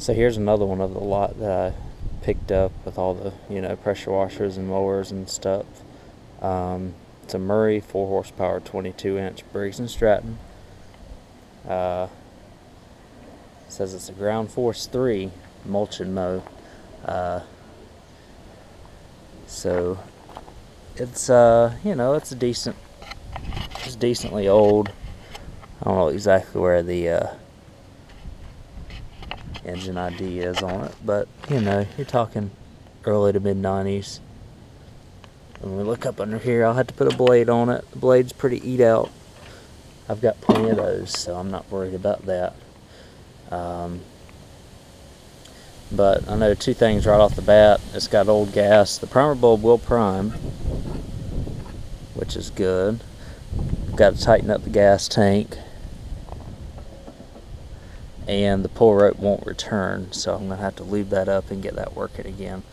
So here's another one of the lot that I picked up with all the, pressure washers and mowers and stuff. It's a Murray 4 horsepower 22-inch Briggs & Stratton. Says it's a Ground Force 3 mulch and mow. So it's it's decently old. I don't know exactly where the engine ID is on it, but you're talking early to mid 90s. When we look up under here, I'll have to put a blade on it. The blade's pretty eat out. I've got plenty of those, so I'm not worried about that. But I know two things right off the bat. It's got old gas. The primer bulb will prime, which is good. Got to tighten up the gas tank, and the pull rope won't return, so I'm going to have to lube that up and get that working again.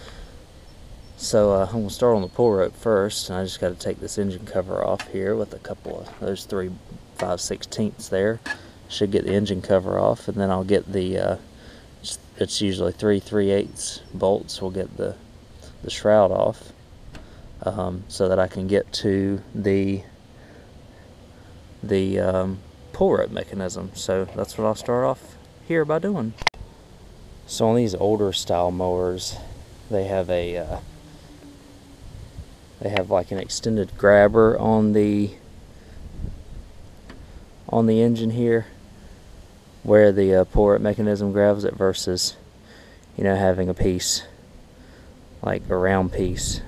So I'm going to start on the pull rope first, and I just got to take this engine cover off here with a couple of those 3 5/16 there. Should get the engine cover off, and then I'll get the it's usually 3 3/8 bolts. We'll get the shroud off, so that I can get to the pull rope mechanism. So that's what I'll start off here by doing. So on these older style mowers, they have like an extended grabber on the engine here, where the pull rope mechanism grabs it, versus having a piece, like a round piece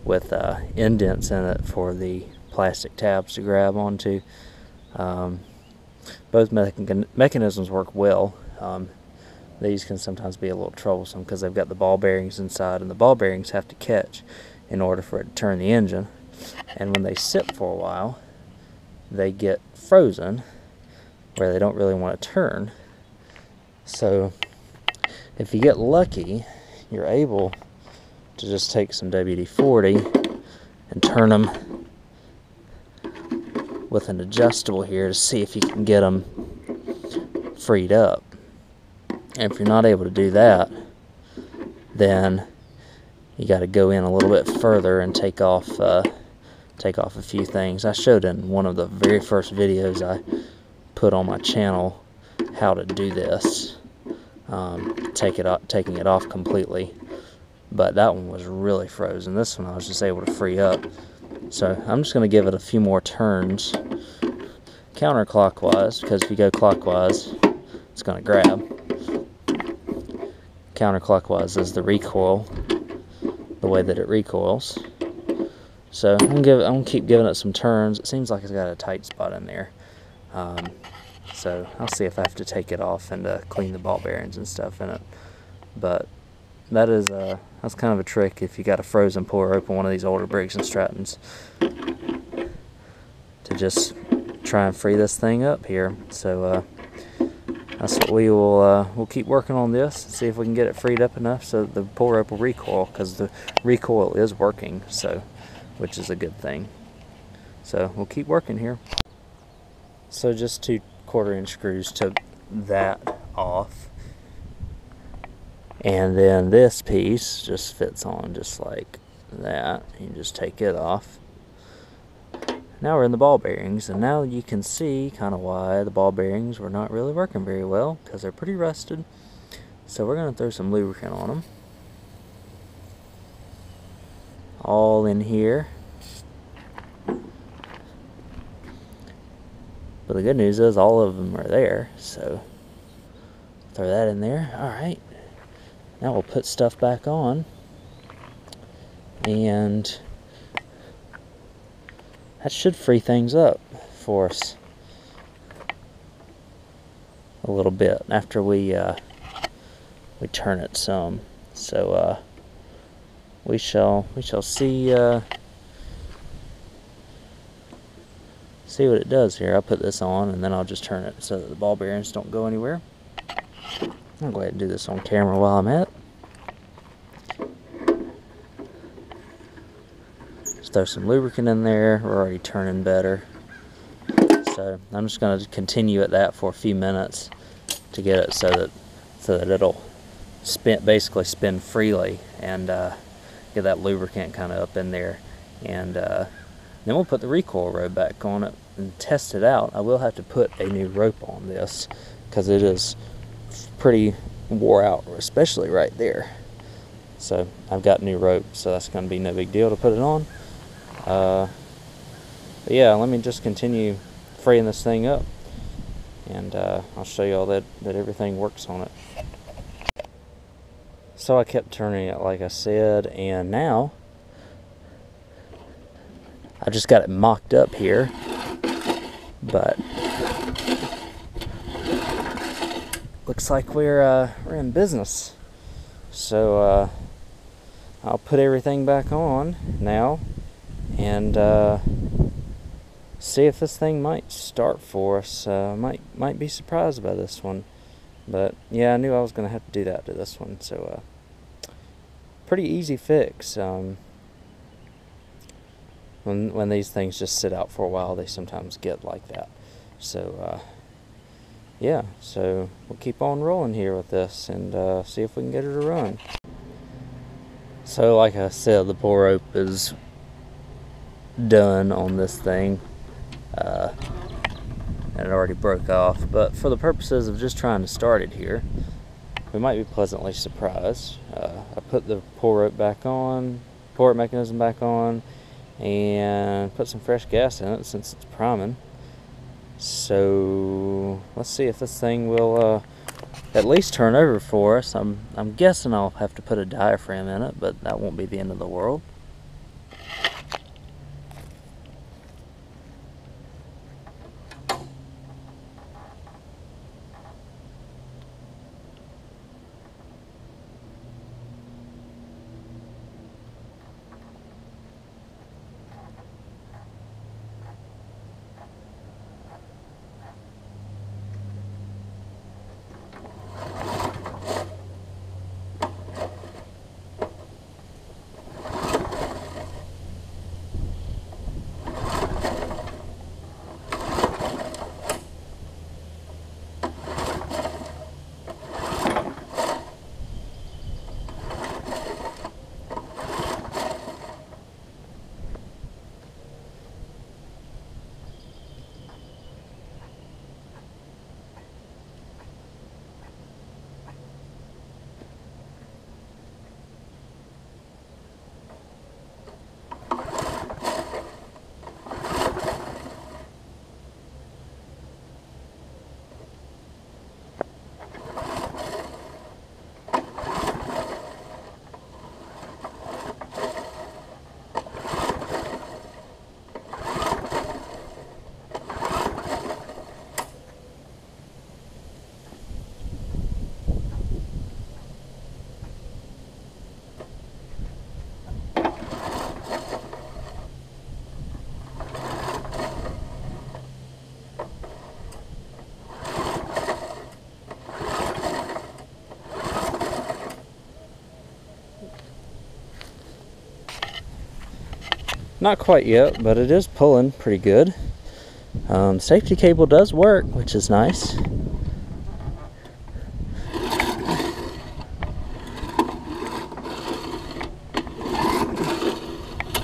with indents in it for the plastic tabs to grab onto. Both mechanisms work well. These can sometimes be a little troublesome because they've got the ball bearings inside, and the ball bearings have to catch in order for it to turn the engine. And when they sit for a while, they get frozen where they don't really want to turn. So if you get lucky, you're able to just take some WD-40 and turn them with an adjustable here to see if you can get them freed up. And if you're not able to do that, then you got to go in a little bit further and take off a few things. I showed in one of the very first videos I put on my channel how to do this, taking it off completely, but that one was really frozen. This one I was just able to free up. So I'm just going to give it a few more turns counterclockwise, because if you go clockwise, it's going to grab. Counterclockwise is the recoil, the way that it recoils. So I'm gonna keep giving it some turns. It seems like it's got a tight spot in there. So I'll see if I have to take it off and clean the ball bearings and stuff in it. But that's kind of a trick if you got a frozen pull rope on one of these older Briggs & Strattons, to just try and free this thing up here. So that's what we'll keep working on this and see if we can get it freed up enough so that the pull rope will recoil, because the recoil is working, so which is a good thing. So we'll keep working here. So just 2 1/4-inch screws took that off, and then this piece just fits on just like that. You just take it off. Now we're in the ball bearings, and now you can see kind of why the ball bearings were not really working very well, because they're pretty rusted. So we're going to throw some lubricant on them. All in here. But the good news is all of them are there, so throw that in there. Alright, now we'll put stuff back on, and that should free things up for us a little bit after we turn it some. So we shall see what it does here. I'll put this on, and then I'll just turn it so that the ball bearings don't go anywhere. I'll go ahead and do this on camera while I'm at it. Just throw some lubricant in there. We're already turning better. So I'm just going to continue at that for a few minutes to get it so that so that it'll basically spin freely and get that lubricant kind of up in there. And then we'll put the recoil rope back on it and test it out. I will have to put a new rope on this because it is pretty wore out, especially right there. So I've got new rope, so that's going to be no big deal to put it on. But yeah, let me just continue freeing this thing up, and I'll show you all that everything works on it. So I kept turning it like I said, and now I just got it mocked up here, but looks like we're in business. So I'll put everything back on now and see if this thing might start for us. Might be surprised by this one, but yeah, I knew I was going to have to do that to this one. So pretty easy fix. When these things just sit out for a while, they sometimes get like that. So yeah, so we'll keep on rolling here with this and see if we can get her to run. So like I said, the pull rope is done on this thing, and it already broke off, but for the purposes of just trying to start it here, we might be pleasantly surprised. I put the pull rope back on, pull rope mechanism back on, and put some fresh gas in it since it's priming. So let's see if this thing will at least turn over for us. I'm guessing I'll have to put a diaphragm in it, but that won't be the end of the world. Not quite yet, but it is pulling pretty good. Safety cable does work, which is nice.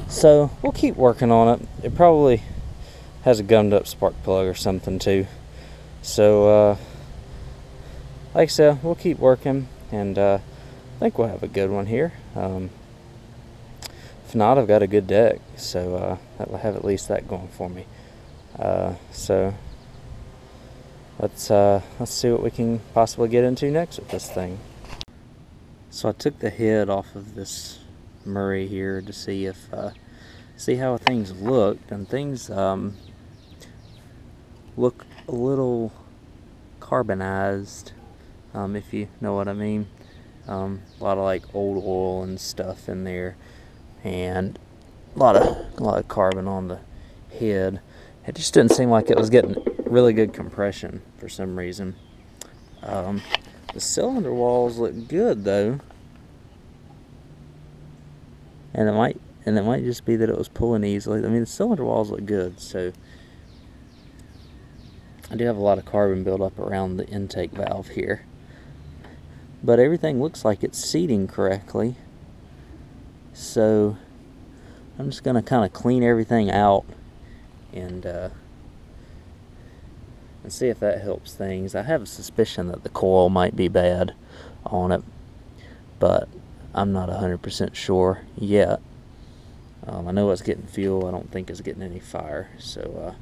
So we'll keep working on it. It probably has a gummed up spark plug or something too. So like I said, we'll keep working, and I think we'll have a good one here. If not, I've got a good deck, so that will have at least that going for me. So let's see what we can possibly get into next with this thing. So I took the head off of this Murray here to see if see how things looked, and things look a little carbonized, if you know what I mean. A lot of like old oil and stuff in there, and a lot of carbon on the head. It just didn't seem like it was getting really good compression for some reason. The cylinder walls look good though, and it might just be that it was pulling easily. I mean, the cylinder walls look good, so I do have a lot of carbon buildup around the intake valve here. but everything looks like it's seating correctly. So I'm just going to kind of clean everything out and see if that helps things. I have a suspicion that the coil might be bad on it, but I'm not 100% sure yet. I know it's getting fuel. I don't think it's getting any fire. So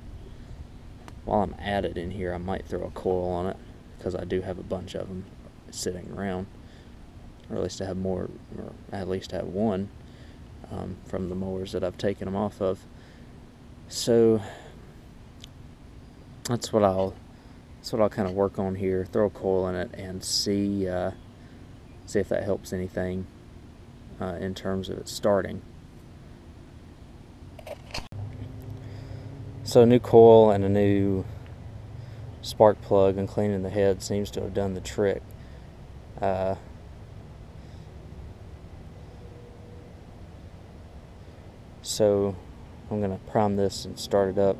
while I'm at it in here, I might throw a coil on it, because I do have a bunch of them sitting around, or at least I have more, or at least I have one from the mowers that I've taken them off of. So that's what I'll kind of work on here. Throw a coil in it and see if that helps anything in terms of it starting. So a new coil and a new spark plug and cleaning the head seems to have done the trick. So I'm going to prime this and start it up.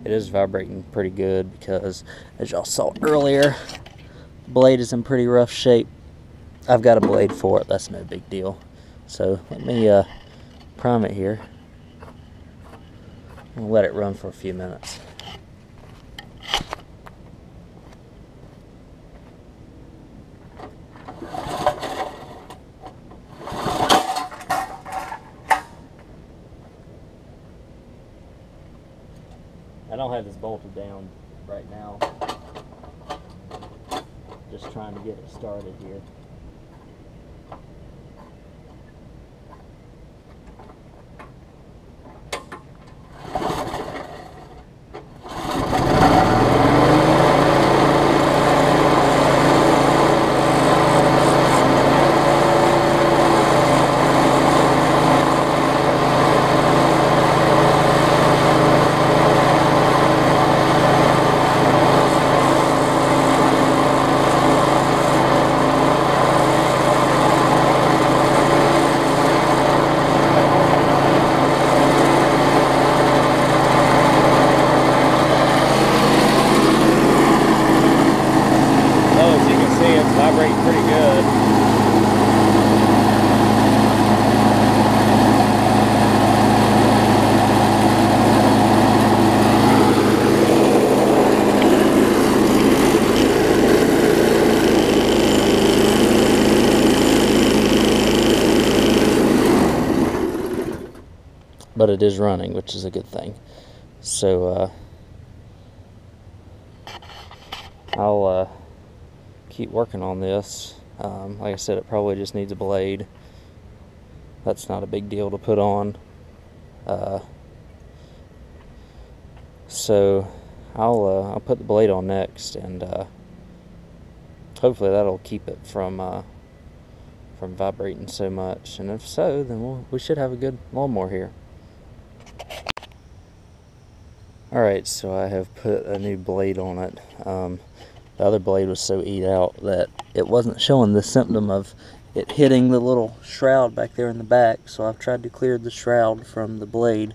It is vibrating pretty good because, as y'all saw earlier, the blade is in pretty rough shape. I've got a blade for it, that's no big deal. So let me prime it here. I'll let it run for a few minutes. I don't have this bolted down right now. Just trying to get it started here. Vibrating pretty good. But it is running, which is a good thing. So I'll keep working on this. Like I said, it probably just needs a blade. That's not a big deal to put on. So I'll put the blade on next, and hopefully that'll keep it from vibrating so much. And if so, then we should have a good lawnmower here. Alright, so I have put a new blade on it. The other blade was so eat out that it wasn't showing the symptom of it hitting the little shroud back there in the back, so I've tried to clear the shroud from the blade,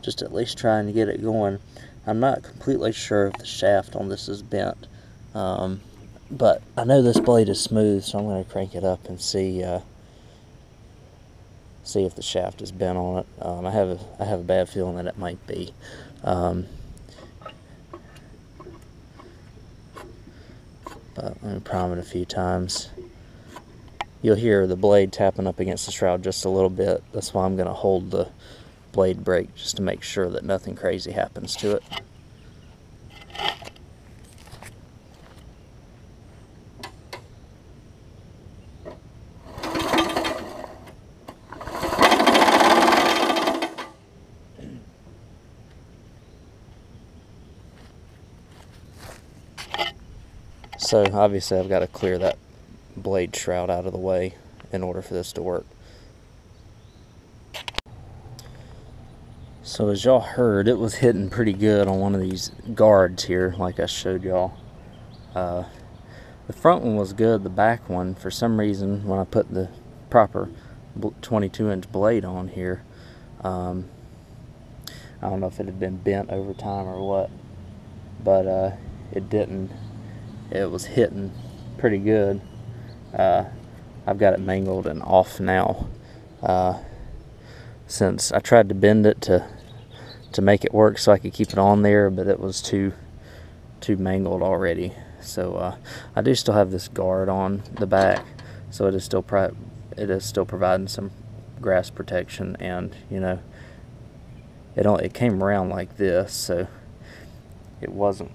just at least trying to get it going. I'm not completely sure if the shaft on this is bent, but I know this blade is smooth, so I'm going to crank it up and see if the shaft is bent on it. I have a bad feeling that it might be. But let me prime it a few times. You'll hear the blade tapping up against the shroud just a little bit. That's why I'm going to hold the blade brake, just to make sure that nothing crazy happens to it. So obviously I've got to clear that blade shroud out of the way in order for this to work. So as y'all heard, it was hitting pretty good on one of these guards here, like I showed y'all. The front one was good, the back one, for some reason, when I put the proper 22-inch blade on here, I don't know if it had been bent over time or what, but it didn't. It was hitting pretty good. I've got it mangled and off now. Since I tried to bend it to make it work so I could keep it on there, but it was too mangled already. So I do still have this guard on the back, so it is still providing some grass protection. And you know, it came around like this, so it wasn't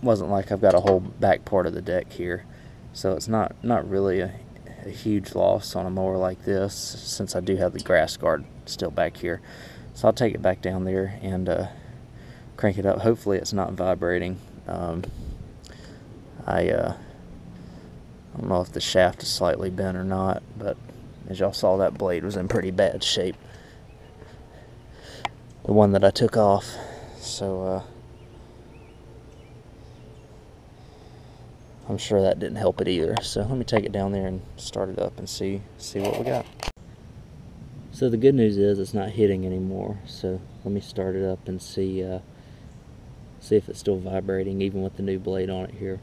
like I've got a whole back part of the deck here. So it's not really a huge loss on a mower like this, since I do have the grass guard still back here. So I'll take it back down there and crank it up. Hopefully it's not vibrating. I don't know if the shaft is slightly bent or not, but as y'all saw, that blade was in pretty bad shape, the one that I took off. So I'm sure that didn't help it either. So let me take it down there and start it up and see what we got. So the good news is it's not hitting anymore. So let me start it up and see if it's still vibrating, even with the new blade on it here.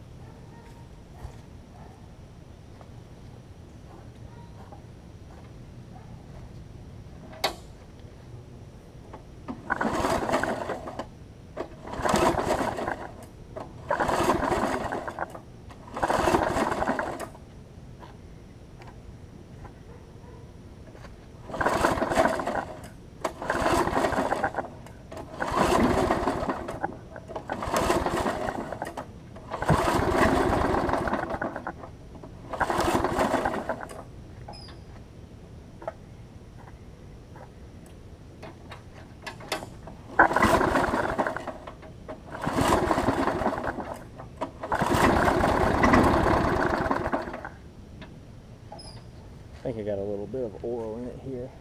I think I got a little bit of oil in it here.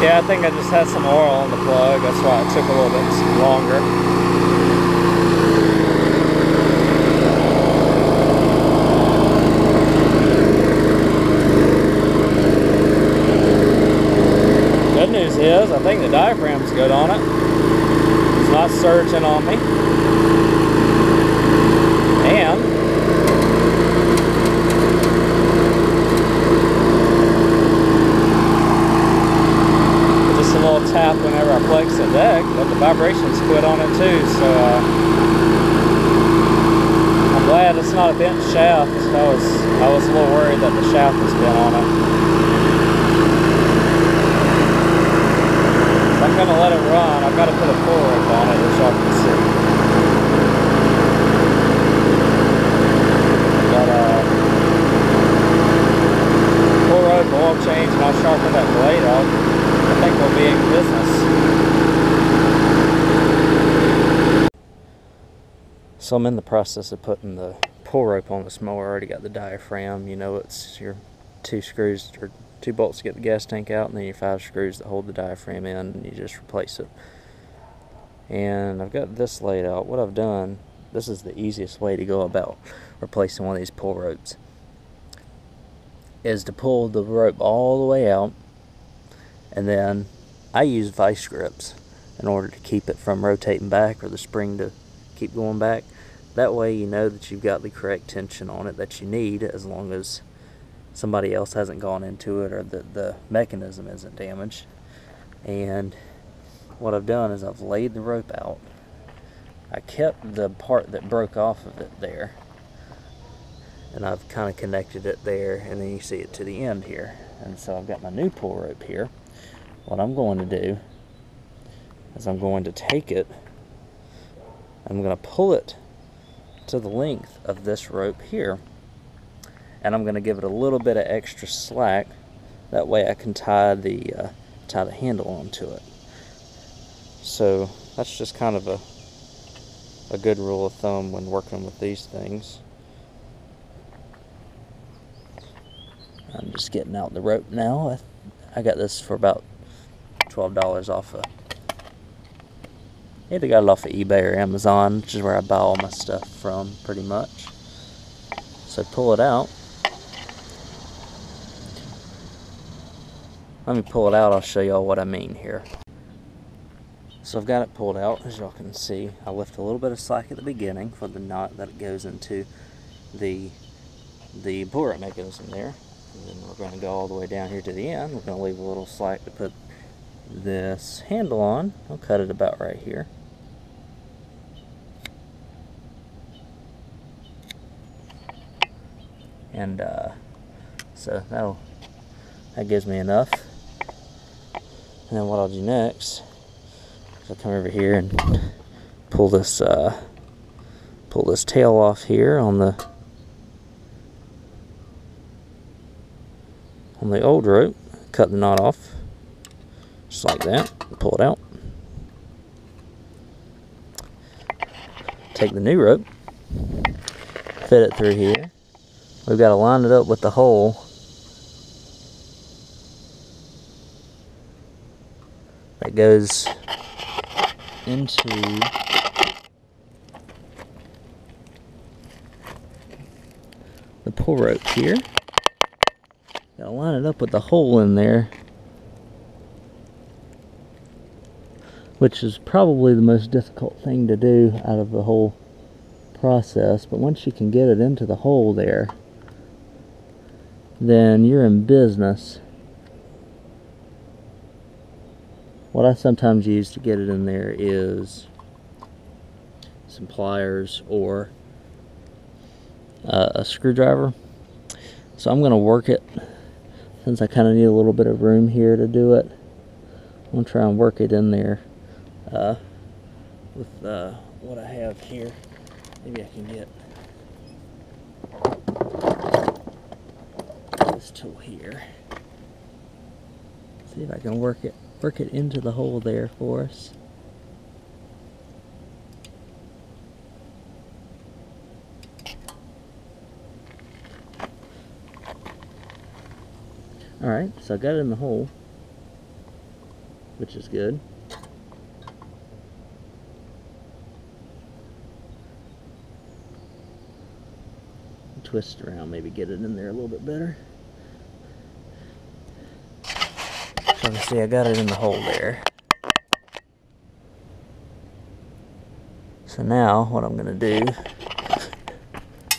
Yeah, I think I just had some oil on the plug. That's why it took a little bit longer. Good news is, I think the diaphragm's good on it. It's not surging on me. And a little tap whenever I flex the deck, but the vibrations quit on it too. So I'm glad it's not a bent shaft. I was a little worried that the shaft was bent on it. So I'm gonna let it run. I've got to put a pull rope on it, as y'all can see. But pull rope, oil change, and I'll sharpen that blade up. I think we'll be in business. So I'm in the process of putting the pull rope on this mower. I already got the diaphragm. You know, it's your 2 screws or 2 bolts to get the gas tank out, and then your 5 screws that hold the diaphragm in, and you just replace it. And I've got this laid out. What I've done, this is the easiest way to go about replacing one of these pull ropes, is to pull the rope all the way out. And then I use vice grips in order to keep it from rotating back, or the spring to keep going back. That way you know that you've got the correct tension on it that you need, as long as somebody else hasn't gone into it or the mechanism isn't damaged. And what I've done is I've laid the rope out. I kept the part that broke off of it there, and I've kind of connected it there, and then you see it to the end here. And so I've got my new pull rope here. What I'm going to do is I'm going to take it, I'm going to pull it to the length of this rope here, and I'm going to give it a little bit of extra slack. That way I can tie the handle onto it. So that's just kind of a good rule of thumb when working with these things. I'm just getting out the rope now. I got this for about $12 off of, either got it off of eBay or Amazon, which is where I buy all my stuff from pretty much. So pull it out. Let me pull it out, I'll show y'all what I mean here. So I've got it pulled out, as y'all can see. I left a little bit of slack at the beginning for the knot that it goes into the pull-rut mechanism there. And then we're going to go all the way down here to the end. We're going to leave a little slack to put this handle on. I'll cut it about right here. And so that gives me enough. And then what I'll do next is I'll come over here and pull this tail off here on the old rope. Cut the knot off just like that. Pull it out. Take the new rope, fit it through here. We've got to line it up with the hole that goes into the pull rope here. Got to line it up with the hole in there, which is probably the most difficult thing to do out of the whole process. But once you can get it into the hole there, then you're in business. What I sometimes use to get it in there is some pliers or a screwdriver. So I'm going to work it, since I kind of need a little bit of room here to do it. I'm going to try and work it in there with what I have here. Maybe I can get this tool here. See if I can work it into the hole there for us. Alright, so I got it in the hole, which is good. Twist around, maybe get it in there a little bit better. So you can see I got it in the hole there. So now what I'm going to do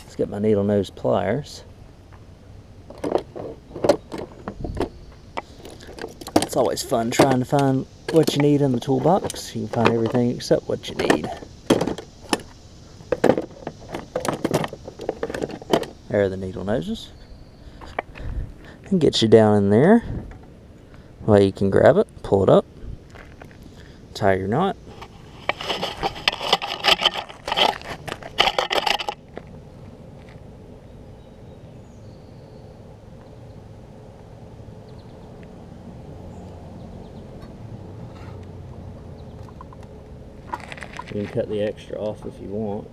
is get my needle nose pliers. It's always fun trying to find what you need in the toolbox. You can find everything except what you need. There are the needle noses. And get you down in there. Well, you can grab it, pull it up, tie your knot. You can cut the extra off if you want.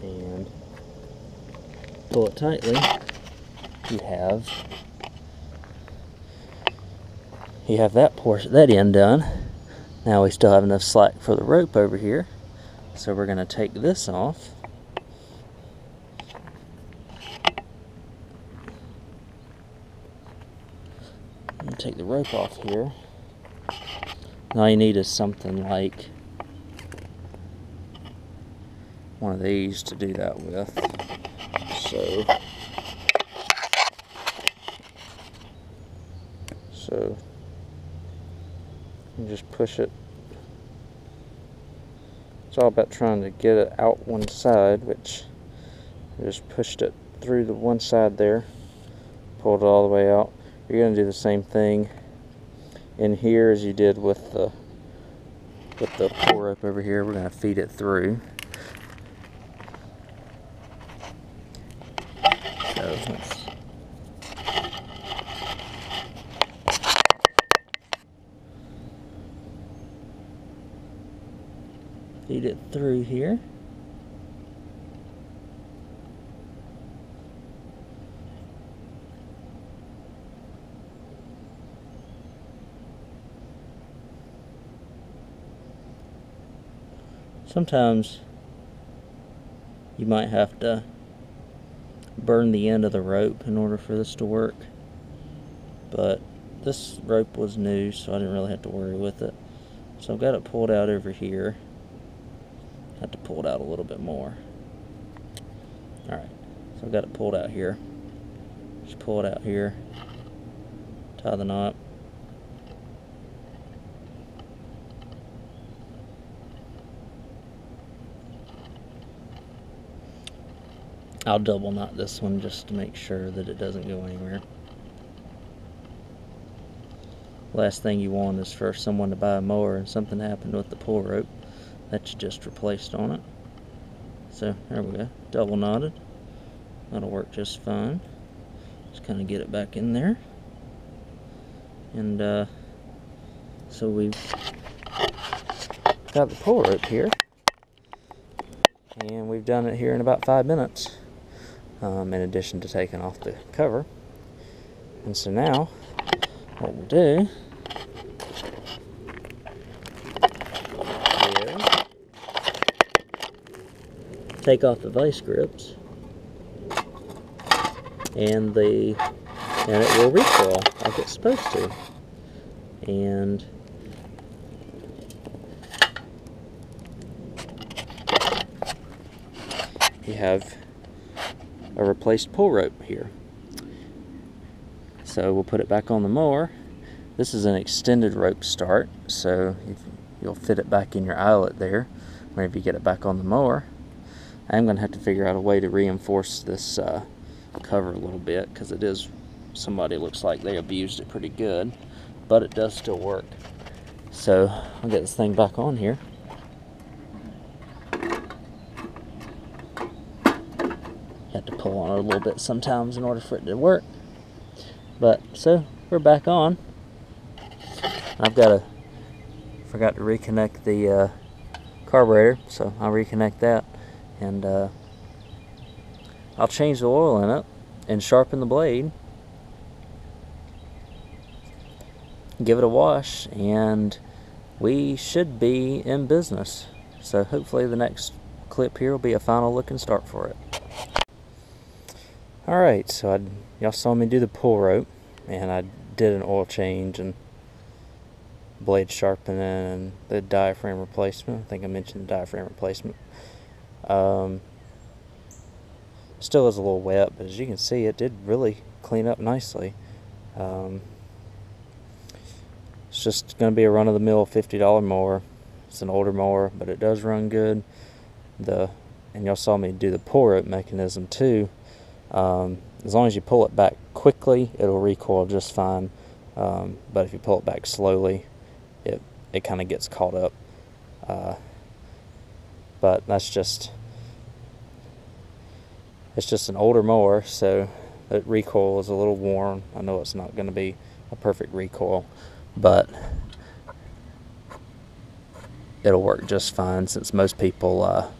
And pull it tightly. You have that portion, that end done. Now we still have enough slack for the rope over here. So we're going to take this off. And take the rope off here. And all you need is something like one of these to do that with. So you just push it. It's all about trying to get it out one side, which I just pushed it through the one side there, pulled it all the way out. You're going to do the same thing in here as you did with the pull rope over here. We're going to feed it through. So let's feed it through here. Sometimes you might have to burn the end of the rope in order for this to work, but this rope was new, so I didn't really have to worry with it. So I've got it pulled out over here. I have to pull it out a little bit more. Alright, so I've got it pulled out here. Just pull it out here, tie the knot. I'll double knot this one just to make sure that it doesn't go anywhere. Last thing you want is for someone to buy a mower and something happened with the pull rope that you just replaced on it. So there we go, double knotted. That'll work just fine. Just kind of get it back in there. And so we've got the pull rope here. And we've done it here in about 5 minutes. In addition to taking off the cover. And so now, what we'll do is take off the vice grips, and it will recoil like it's supposed to. And you have a replaced pull rope here. So we'll put it back on the mower. This is an extended rope start, so you'll fit it back in your eyelet there whenever you get it back on the mower. I'm going to have to figure out a way to reinforce this cover a little bit, because it is, somebody looks like they abused it pretty good, but it does still work. So I'll get this thing back on here. Have to pull on it a little bit sometimes in order for it to work. But so we're back on. Forgot to reconnect the carburetor, so I'll reconnect that, and I'll change the oil in it and sharpen the blade, give it a wash, and we should be in business. So hopefully the next clip here will be a final look and start for it. Alright, so y'all saw me do the pull rope, and I did an oil change and blade sharpening and the diaphragm replacement. I think I mentioned the diaphragm replacement. Still is a little wet, but as you can see, it did really clean up nicely. It's just going to be a run-of-the-mill $50 mower. It's an older mower, but it does run good. And y'all saw me do the pull rope mechanism too. As long as you pull it back quickly, it'll recoil just fine. But if you pull it back slowly, it kind of gets caught up. But it's just an older mower, so the recoil is a little worn. I know it's not going to be a perfect recoil, but it'll work just fine, since most people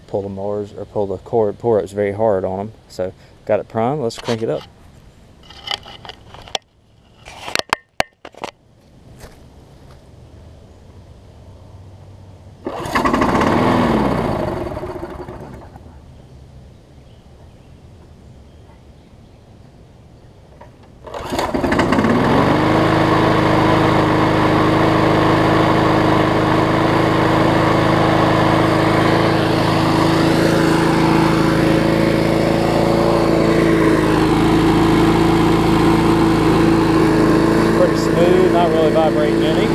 pull the mowers or pull the pull ropes very hard on them. So got it primed. Let's crank it up. Not really vibrating any.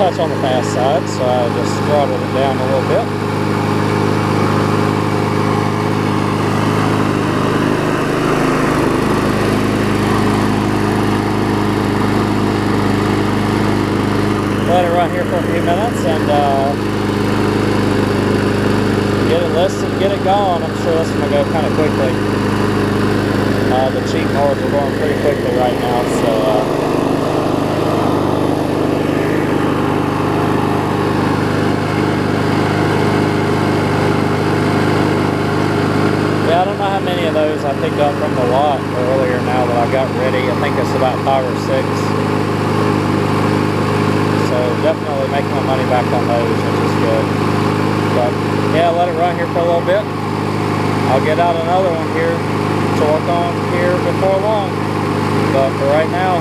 touch on the fast side, so I just throttled it down a little bit. Let it run here for a few minutes and get it listed, get it going. I'm sure that's going to go kind of quickly. The cheap mowers are going pretty quickly right now, so yeah, I don't know how many of those I picked up from the lot earlier now that I got ready. I think it's about 5 or 6. So definitely making my money back on those, which is good. But yeah, let it run here for a little bit. I'll get out another one here to work on here before long. But for right now,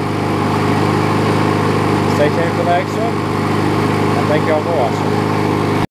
stay tuned for the next one. And thank y'all for watching.